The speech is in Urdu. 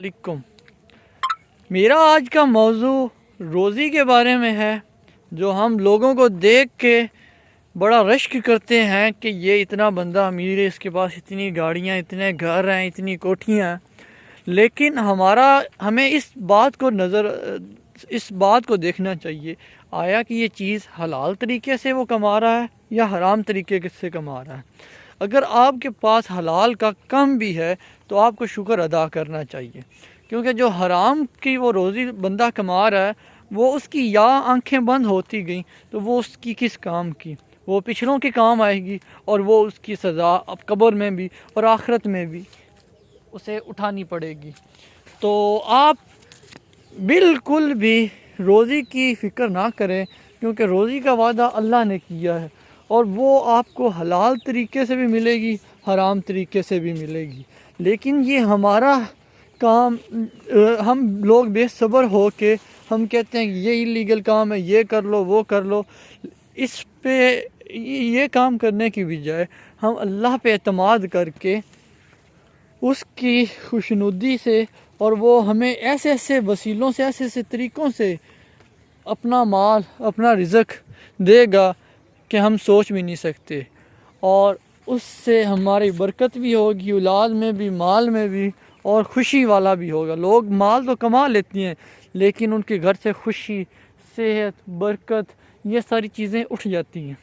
علیکم۔ میرا آج کا موضوع روزی کے بارے میں ہے، جو ہم لوگوں کو دیکھ کے بڑا رشک کرتے ہیں کہ یہ اتنا بندہ امیر ہے، اس کے پاس اتنی گاڑیاں، اتنے گھر ہیں، اتنی کوٹھیاں ہیں، لیکن ہمیں اس بات کو دیکھنا چاہیے، آیا کہ یہ چیز حلال طریقے سے وہ کما رہا ہے یا حرام طریقے سے کما رہا ہے۔ اگر آپ کے پاس حلال کا کم بھی ہے تو آپ کو شکر ادا کرنا چاہیے، کیونکہ جو حرام کی وہ روزی بندہ کما رہا ہے، وہ اس کی یا آنکھیں بند ہوتی گئیں تو وہ اس کی کس کام کی، وہ پچھلوں کے کام آئے گی، اور وہ اس کی سزا اب قبر میں بھی اور آخرت میں بھی اسے اٹھانی پڑے گی۔ تو آپ بالکل بھی روزی کی فکر نہ کریں، کیونکہ روزی کا وعدہ اللہ نے کیا ہے، اور وہ آپ کو حلال طریقے سے بھی ملے گی، حرام طریقے سے بھی ملے گی۔ لیکن یہ ہمارا کام، ہم لوگ بے صبر ہو کے ہم کہتے ہیں کہ یہ ایلیگل کام ہے، یہ کر لو، وہ کر لو، اس پہ یہ کام کرنے کی بجائے ہم اللہ پہ اعتماد کر کے اس کی خوشنودی سے، اور وہ ہمیں ایسے ایسے وسیلوں سے، ایسے ایسے طریقوں سے اپنا مال، اپنا رزق دے گا کہ ہم سوچ بھی نہیں سکتے، اور اس سے ہماری برکت بھی ہوگی، اولاد میں بھی، مال میں بھی، اور خوشی والا بھی ہوگا۔ لوگ مال تو کما لیتی ہیں، لیکن ان کے گھر سے خوشی، صحت، برکت، یہ ساری چیزیں اٹھ جاتی ہیں۔